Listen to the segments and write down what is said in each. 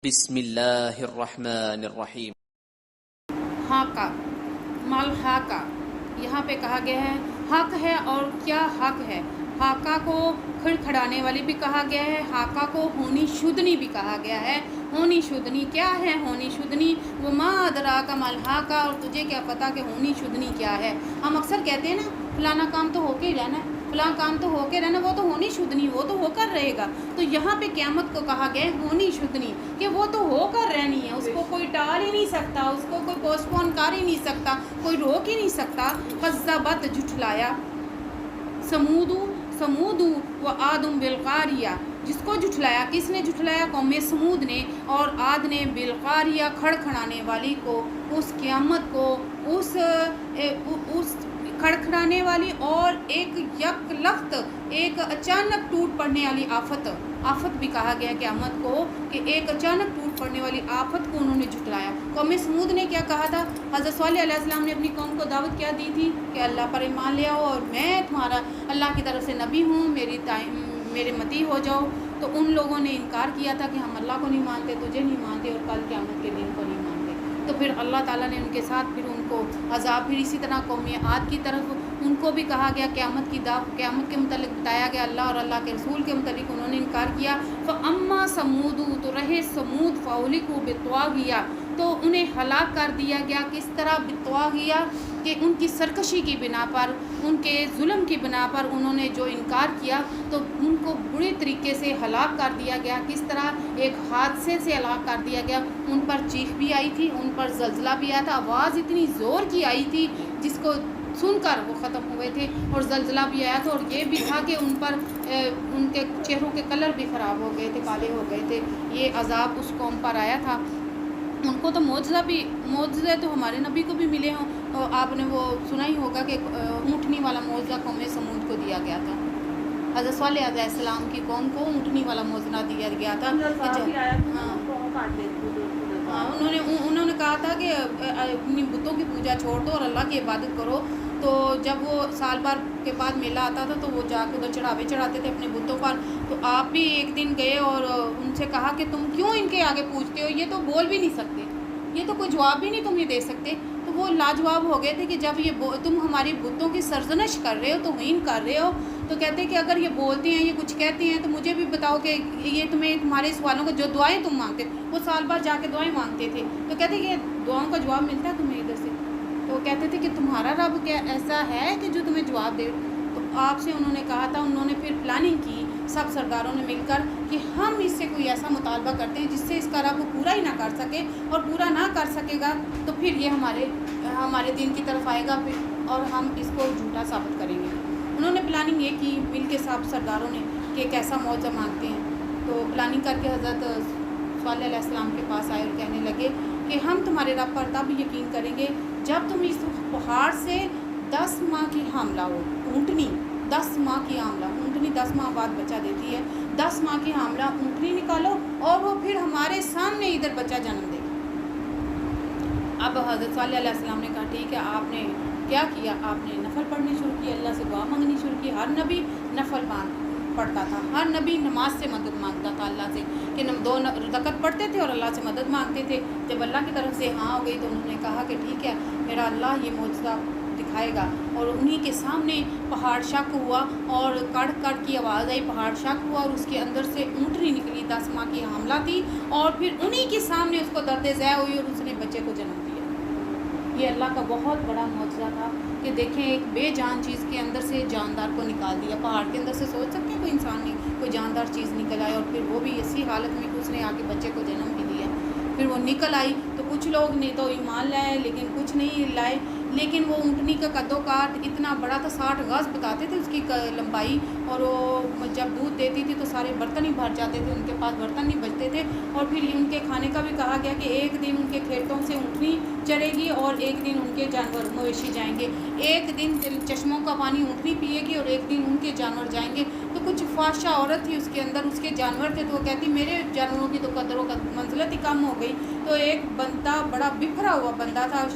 بسم اللہ الرحمن الرحیم۔ حاقہ مال حاقہ یہاں پہ کہا گیا ہے حق ہے، اور کیا حق ہے؟ حاقہ کو کھڑکھڑانے والی بھی کہا گیا ہے، حاقہ کو ہونی شدنی بھی کہا گیا ہے۔ ہونی شدنی کیا ہے؟ ہونی شدنی وما ادراک مال حاقہ، اور تجھے کیا پتہ کہ ہونی شدنی کیا ہے؟ ہم اکثر کہتے ہیں نا فلانا کام تو ہو کے ہی رہنا ہے، فلاں کام تو ہو کے رہنا، وہ تو ہونی شدنی، وہ تو ہو کر رہے گا۔ تو یہاں پہ قیامت کو کہا گیا ہے ہونی شدنی، کہ وہ تو ہو کر رہنی ہے، اس کو کوئی ٹال ہی نہیں سکتا، اس کو کوئی پوسٹ پون کر ہی نہیں سکتا، کوئی روک ہی نہیں سکتا۔ کذبت جھٹلایا سمود و آدم بالقاریہ، جس کو جھٹلایا، کس نے جھٹلایا؟ قوم سمود نے اور عاد نے، بالقاریہ کھڑکھڑانے والی کو، اس قیامت کو، اس کھڑکھڑانے والی اور ایک یک لخت، ایک اچانک ٹوٹ پڑنے والی آفت بھی کہا گیا قیامت کو، کہ ایک اچانک ٹوٹ پڑنے والی آفت کو انہوں نے جھٹلایا۔ قوم سمود نے کیا کہا تھا؟ حضرت صالح علیہ السلام نے اپنی قوم کو دعوت کیا دی تھی کہ اللہ پر ایمان لے آؤ، اور میں تمہارا اللہ کی طرف سے نبی ہوں، میرے متی ہو جاؤ۔ تو ان لوگوں نے انکار کیا تھا کہ ہم اللہ کو نہیں مانتے، تجھے نہیں مانتے، اور کل قیامت کے دن کو نہیں مانتے۔ تو پھر اللہ تعالیٰ نے ان کے ساتھ پھر ان کو عذاب، پھر اسی طرح قوم عاد کی طرف ان کو بھی کہا گیا، قیامت کے متعلق بتایا گیا اللہ اور اللہ کے رسول کے متعلق، انہوں نے انکار کیا۔ فَأَمَّا سَمُودُ، تو رہے سمود، فَأُهْلِكُوا بِالطَّاغِیَةِ، تو انہیں ہلاک کر دیا گیا۔ کس طرح؟ بالطاغیہ، کہ ان کی سرکشی کی بنا پر، ان کے ظلم کی بنا پر انہوں نے جو انکار کیا، تو ان کو بری طریقے سے ہلاک کر دیا گیا۔ کس طرح؟ ایک حادثے سے ہلاک کر دیا گیا۔ ان پر چیخ بھی آئی تھی، ان پر زلزلہ بھی آیا تھا، آواز اتنی زور کی آئی تھی جس کو سن کر وہ ختم ہوئے تھے، اور زلزلہ بھی آیا تھا، اور یہ بھی تھا کہ ان پر ان کے چہروں کے کلر بھی خراب ہو گئے تھے، کالے ہو گئے تھے۔ یہ عذاب اس قوم پر آیا تھا۔ ان کو تو معجزے تو ہمارے نبی کو بھی ملے ہوں، اور آپ نے وہ سنا ہی ہوگا کہ اونٹنی والا معجزہ قوم سمود کو دیا گیا تھا۔ حضرت صالح علیہ السلام کی قوم کو اونٹنی والا معجزہ دیا گیا تھا۔ انہوں نے کہا تھا کہ اپنی بتوں کی پوجا چھوڑ دو اور اللہ کی عبادت کرو۔ تو جب وہ سال بھر کے بعد میلہ آتا تھا تو وہ جا کے ادھر چڑھاوے چڑھاتے تھے اپنے بتوں پر۔ تو آپ بھی ایک دن گئے اور ان سے کہا کہ تم کیوں ان کے آگے پوچھتے ہو، یہ تو بول بھی نہیں سکتے، یہ تو کوئی جواب بھی نہیں تمہیں دے سکتے۔ تو وہ لاجواب ہو گئے تھے کہ جب یہ تم ہماری بتوں کی سرزنش کر رہے ہو، توہین کر رہے ہو، تو کہتے کہ اگر یہ بولتے ہیں، یہ کچھ کہتے ہیں، تو مجھے بھی بتاؤ کہ یہ تمہارے سوالوں کو جو دعائیں تم مانگتے، وہ سال بعد جا کے دعائیں مانگتے تھے، تو کہتے کہ دعاؤں کا جواب ملتا ہے تمہیں ادھر سے؟ تو کہتے تھے کہ تمہارا رب کیا ایسا ہے کہ جو تمہیں جواب دے؟ تو آپ سے انہوں نے کہا تھا، انہوں نے پھر پلاننگ کی سب سرداروں نے مل کر کہ ہم اس سے کوئی ایسا مطالبہ کرتے ہیں جس سے اس کا رب پورا ہی نہ کر سکے، اور پورا نہ کر سکے گا تو پھر یہ ہمارے دین کی طرف آئے گا، اور ہم اس کو جھوٹا ثابت کریں گے۔ انہوں نے پلاننگ یہ کی مل کے سب سرداروں نے کہ ایک ایسا معجزہ مانگتے ہیں۔ تو پلاننگ کر کے حضرت صالح علیہ السلام کے پاس آئے اور کہنے لگے کہ ہم تمہارے رب پر تب یقین کریں گے جب تم اس پہاڑ سے 10 ماہ کی حاملہ ہو، اونٹنی 10 ماہ کی حاملہ، اونٹنی 10 ماہ بعد بچہ دیتی ہے، 10 ماہ کی حاملہ اونٹنی نکالو، اور وہ پھر ہمارے سامنے ادھر بچہ جنم دے گی۔ اب حضرت صالح علیہ السلام نے کہا ٹھیک ہے۔ آپ نے کیا کیا؟ آپ نے نفل پڑھنی شروع کی، اللہ سے دعا مانگنی شروع کی۔ ہر نبی نفل پڑھتا تھا، ہر نبی نماز سے مدد مانگتا تھا اللہ سے، کہ 2 رکعت پڑھتے تھے اور اللہ سے مدد مانگتے تھے۔ جب اللہ کی طرف سے ہاں ہو گئی تو انہوں نے کہا کہ ٹھیک ہے، میرا اللہ یہ معجزہ دکھائے گا، اور انہی کے سامنے پہاڑ شک ہوا، اور کڑ کڑ کی آواز آئی، پہاڑ شک ہوا، اور اس کے اندر سے اونٹنی نکلی، 10 ماہ کی حاملہ تھی، اور پھر انہی کے سامنے اس کو درد ذہ ہوئی اور اس نے بچے کو جنم دیا۔ یہ اللہ کا بہت بڑا معجزہ تھا کہ دیکھیں ایک بے جان چیز کے اندر سے جاندار کو نکال دیا۔ پہاڑ کے اندر سے سوچ سکتے ہیں کوئی انسان نے کوئی جاندار چیز نکل آئے، اور پھر وہ بھی اسی حالت میں کہ اس نے آگے بچے کو جنم بھی دیا۔ پھر وہ نکل آئی تو کچھ لوگ نے تو ایمان لائے، لیکن کچھ نہیں لائے۔ لیکن وہ اونٹنی کا قد و کاٹ اتنا بڑا تھا، 60 گز بتاتے تھے اس کی لمبائی، اور وہ جب دودھ دیتی تھی تو سارے برتن ہی بھر جاتے تھے، ان کے پاس برتن نہیں بچتے تھے۔ اور پھر ان کے کھانے کا بھی کہا گیا کہ ایک دن ان کے کھیتوں سے اونٹنی چرے گی، اور ایک دن ان کے جانور مویشی جائیں گے، ایک دن چشموں کا پانی اونٹنی پیے گی، اور ایک دن ان کے جانور جائیں گے۔ تو کچھ فاشا عورت تھی اس کے اندر، اس کے جانور تھے، تو وہ کہتی میرے جانوروں کی تو قدر و منزلت ہی کم ہو گئی۔ تو ایک بندہ بڑا بکھرا ہوا بندہ تھا،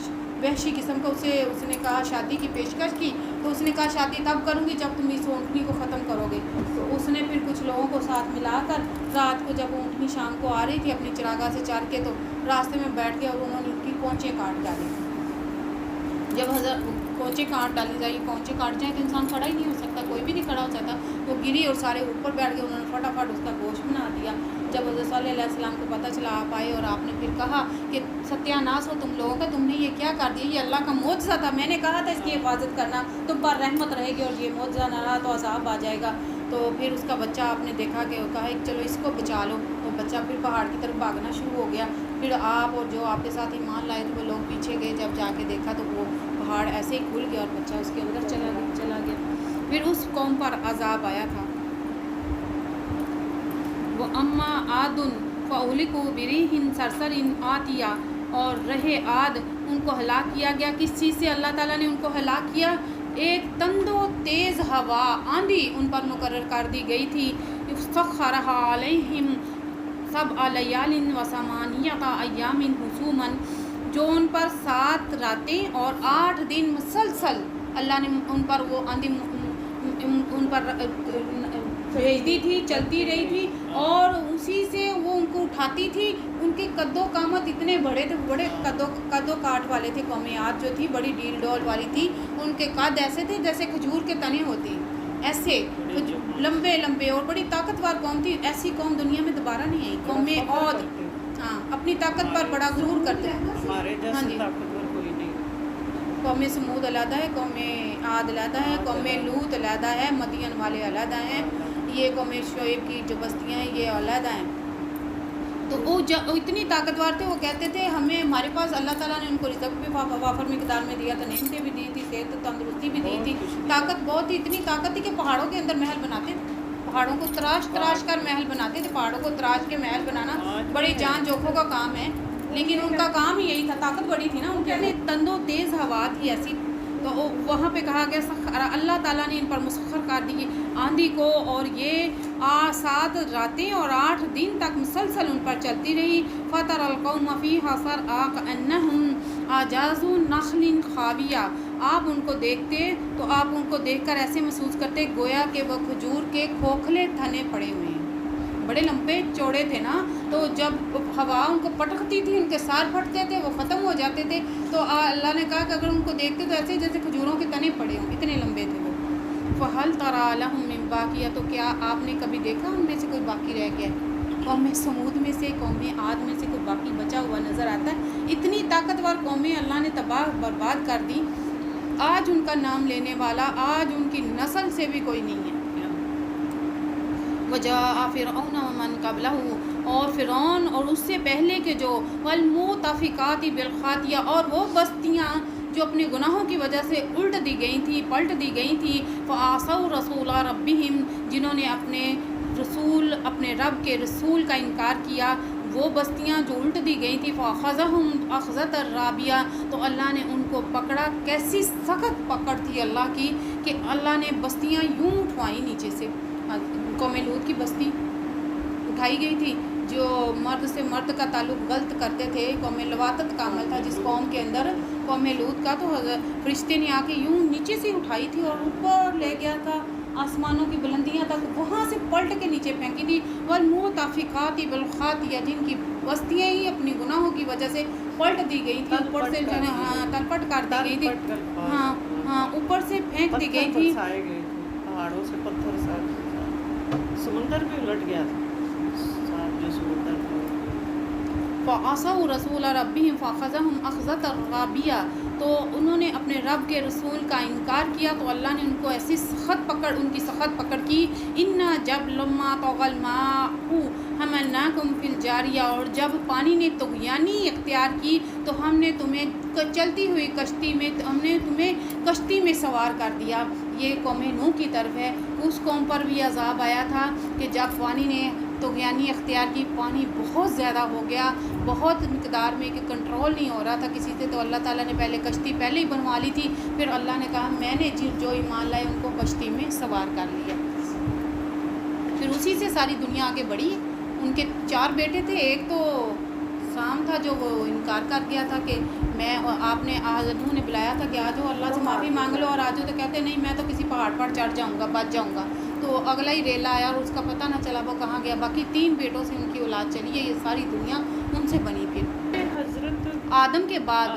وحشی قسم کا، اس نے کہا شادی کی پیشکش کی، تو اس نے کہا شادی تب کروں گی جب تم اس اونٹنی کو ختم کرو گے. تو اس نے پھر کچھ لوگوں کو ساتھ ملا کر رات کو جب اونٹنی شام کو آ رہی تھی اپنی چراگاہ سے چار کے تو راستے میں بیٹھ کے اور انہوں نے ان کی کونچیں کاٹ ڈالی. جب حضرت کونچے کاٹ ڈالی جائے کونچے کاٹ جائیں تو انسان کھڑا ہی نہیں ہو سکتا, کوئی بھی نہیں کھڑا ہو سکتا. وہ گری اور سارے اوپر بیٹھ گئے, انہوں نے فٹافٹ اس کا گوشت بنا دیا. جب حضرت صلی اللہ علیہ وسلم کو پتہ چلا آپ آئے اور آپ نے پھر کہا کہ ستیہ ناس ہو تم لوگوں کا, تم نے یہ کیا کر دیا, یہ اللہ کا معجزہ تھا, میں نے کہا تھا اس کی حفاظت کرنا, تم پر رحمت رہے گی اور یہ معجزہ نہ رہا تو عذاب آ جائے گا. تو پھر اس کا بچہ آپ نے دیکھا کہ کہا چلو اس کو بچا لو, تو بچہ پھر پہاڑ کی طرف بھاگنا شروع ہو گیا. پھر آپ اور جو آپ کے ساتھ ایمان لائے تھے وہ لوگ پیچھے گئے, جب جا کے دیکھا تو وہ پہاڑ ایسے ہی کھل گیا اور بچہ اس کے اندر چلا گیا. پھر اس قوم پر عذاب آیا تھا. وہ اما عادن فاہلکوا بریح صرصر عاتیہ, اور رہے عاد ان کو ہلاک کیا گیا. کس چیز سے اللہ تعالیٰ نے ان کو ہلاک کیا؟ ایک تند و تیز ہوا آندھی ان پر مقرر کر دی گئی تھی. سخرھا علیہم سبع لیال و ثمانیۃ ایام حسوما, جو ان پر 7 راتیں اور 8 دن مسلسل اللہ نے ان پر وہ آندھی ان پر بھیج دی تھی, چلتی رہی تھی, اور اسی سے وہ ان کو اٹھاتی تھی. ان کے قد و قامت اتنے بڑے تھے, بڑے قد و کاٹ والے تھے. قوم عاد جو تھی بڑی ڈیل ڈول والی تھی, ان کے قد ایسے تھے جیسے کھجور کے تنے ہوتے ہیں, ایسے لمبے لمبے, اور بڑی طاقتور قوم تھی. ایسی قوم دنیا میں دوبارہ نہیں آئی. قوم عاد ہاں اپنی طاقت پر بڑا غرور کرتے ہیں. ہاں جی, قوم سمود علیحدہ ہے, قوم عاد علیحدہ ہے, قوم لوط علیحدہ ہے, مدین والے علیحدہ ہیں, یہ قوم شعیب کی جو بستیاں ہیں یہ علیحدہ ہیں. تو وہ اتنی طاقتور تھے, وہ کہتے تھے ہمیں ہمارے پاس اللہ تعالیٰ نے ان کو رزق بھی وافر مقدار میں دیا تھا, نعمتیں بھی دی تھی, صحت تندرستی بھی دی تھی, طاقت بہت ہی, اتنی طاقت تھی کہ پہاڑوں کے اندر محل بناتے تھے, پہاڑوں کو تراش کر محل بناتے تھے. پہاڑوں کو تراش کے محل بنانا بڑی جان جوکھوں کا کام ہے, لیکن ان کا کام ہی یہی تھا, طاقت بڑی تھی نا ان کے. تند و تیز ہوا تھی ایسی, تو وہاں پہ کہا گیا اللہ تعالیٰ نے ان پر مسخر کر دی آندھی کو, اور یہ 7 راتیں اور 8 دن تک مسلسل ان پر چلتی رہی. فتر القوم فیہا صرعا کأنہم اعجاز نخل خاویہ, آپ ان کو دیکھتے تو آپ ان کو دیکھ کر ایسے محسوس کرتے گویا کہ وہ کھجور کے کھوکھلے تنے پڑے ہوئے ہیں. بڑے لمبے چوڑے تھے نا, تو جب ہوا ان کو پٹکتی تھی ان کے سار پھٹتے تھے, وہ ختم ہو جاتے تھے. تو اللہ نے کہا کہ اگر ان کو دیکھتے تو ایسے جیسے کھجوروں کے تنے پڑے ہوں, اتنے لمبے تھے وہ. فہل تری لہم من باقیہ, تو کیا آپ نے کبھی دیکھا ان میں سے کوئی باقی رہ گیا ہے؟ قوم سمود میں سے, قوم عاد میں سے کوئی باقی بچا ہوا نظر آتا ہے؟ اتنی طاقتور قومیں اللہ نے تباہ برباد کر دی. آج ان کا نام لینے والا, آج ان کی نسل سے بھی کوئی نہیں ہے. وجاء فرعون ومن قبلہ, اور فرعون اور اس سے پہلے کے جو والمؤتفقات بالخاطیہ, اور وہ بستیاں جو اپنے گناہوں کی وجہ سے الٹ دی گئی تھی, پلٹ دی گئی تھی. فعصوا رسول ربہم, جنہوں نے اپنے رب کے رسول کا انکار کیا, وہ بستیاں جو الٹ دی گئی تھی. فاخذہم اخذۃ رابیہ, تو اللہ نے ان کو پکڑا, کیسی سخت پکڑ تھی اللہ کی کہ اللہ نے بستیاں یوں اٹھوائیں نیچے سے. قوم لوط کی بستی اٹھائی گئی تھی, جو مرد سے مرد کا تعلق غلط کرتے تھے. قوم لواطت کا عمل تھا جس قوم کے اندر, قوم لوط کا. تو فرشتے نے آ کے یوں نیچے سے اٹھائی تھی اور اوپر لے گیا تھا آسمانوں کی بلندیاں تک, وہاں سے پلٹ کے نیچے پھینکی تھی. والمؤتفقات بالخاطیہ, جن کی بستیاں ہی اپنی گناہوں کی وجہ سے پلٹ دی گئی تھی, اوپر سے تلپٹ کر دی گئی تھی. ہاں اوپر سے پھینک دی گئی تھی, پہاڑوں سے پتھر سے سمندر بھی الٹ گیا تھا, جو سمندر تھا. فعصوا رسول ربہم فاخذہم اخذۃ رابیہ, تو انہوں نے اپنے رب کے رسول کا انکار کیا تو اللہ نے ان کو ایسی سخت پکڑ, ان کی سخت پکڑ کی. انا جب لما طغى الماء حملناکم فی الجاریہ, اور جب پانی نے طغیانی اختیار کی تو ہم نے تمہیں چلتی ہوئی کشتی میں, ہم نے تمہیں کشتی میں سوار کر دیا. یہ قوم نوح کی طرف ہے. اس قوم پر بھی عذاب آیا تھا کہ جب پانی نے طغیانی اختیار کی, پانی بہت زیادہ ہو گیا, بہت مقدار میں, کہ کنٹرول نہیں ہو رہا تھا کسی سے. تو اللہ تعالیٰ نے پہلے کشتی پہلے ہی بنوا لی تھی, پھر اللہ نے کہا میں نے جو ایمان لائے ان کو کشتی میں سوار کر لیا. پھر اسی سے ساری دنیا آگے بڑھی. ان کے 4 بیٹے تھے, ایک تو سام تھا جو وہ انکار کر گیا تھا کہ میں آپ نے حضرت نوح نے بلایا تھا کہ آ جاؤ اللہ سے معافی مانگ لو اور آ جاؤ، تو کہتے نہیں میں تو کسی پہاڑ پر چڑھ جاؤں گا، بچ جاؤں گا، تو اگلا ہی ریلا آیا اور اس کا پتہ نہ چلا وہ کہاں گیا۔ باقی 3 بیٹوں سے ان کی اولاد چلی ہے، یہ ساری دنیا ان سے بنی۔ پھر حضرت آدم کے بعد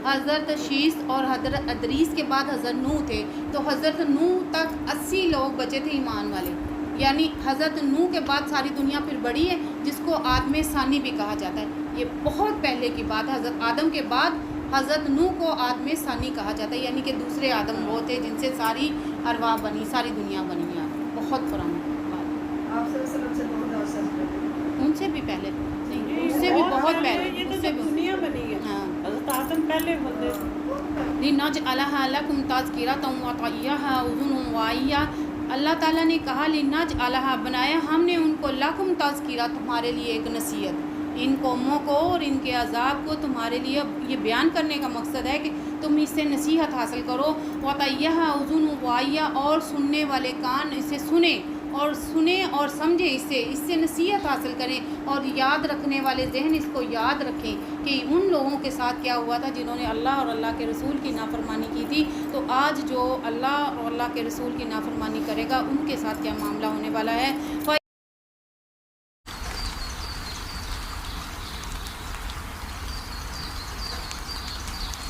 حضرت شیس اور حضرت ادریس کے بعد حضرت نوح تھے، تو حضرت نوح تک 80 لوگ بچے تھے ایمان والے، یعنی حضرت نوح کے بعد ساری دنیا پھر بڑی ہے، جس کو آدم ثانی بھی کہا جاتا ہے۔ یہ بہت پہلے کی بات ہے، حضرت آدم کے بعد حضرت نوح کو آدم ثانی کہا جاتا ہے، یعنی کہ دوسرے آدم وہ تھے جن سے ساری ارواح بنی، ساری دنیا بنی ہے۔ بہت پرانی بات، آپ صلی اللہ علیہ وسلم سے 2000 سال پہلے، ان سے بھی پہلے نہیں، اس سے بھی بہت پہلے، یہ تو اس سے جب بھی دنیا بنی ہے، ہاں۔ حضرت آدم پہلے بندے لِنَجْعَلَهَا لَكُمْ تَذْكِرَةً وَتَعِيَّهَا أُذُنٌ وَاعِيَةٌ، اللہ تعالیٰ نے کہا لِنَجْعَلَهَا، بنایا ہم نے ان کو لَكُمْ تذکرہ، تمہارے لیے ایک نصیحت، ان قوموں کو اور ان کے عذاب کو تمہارے لیے یہ بیان کرنے کا مقصد ہے کہ تم اس سے نصیحت حاصل کرو۔ وَتَعِيَّهَا أُذُنٌ وَاعِيَةٌ، اور سننے والے کان اسے سنیں اور سمجھیں، اس سے نصیحت حاصل کریں، اور یاد رکھنے والے ذہن اس کو یاد رکھیں کہ ان لوگوں کے ساتھ کیا ہوا تھا جنہوں نے اللہ اور اللہ کے رسول کی نافرمانی کی تھی، تو آج جو اللہ اور اللہ کے رسول کی نافرمانی کرے گا ان کے ساتھ کیا معاملہ ہونے والا ہے۔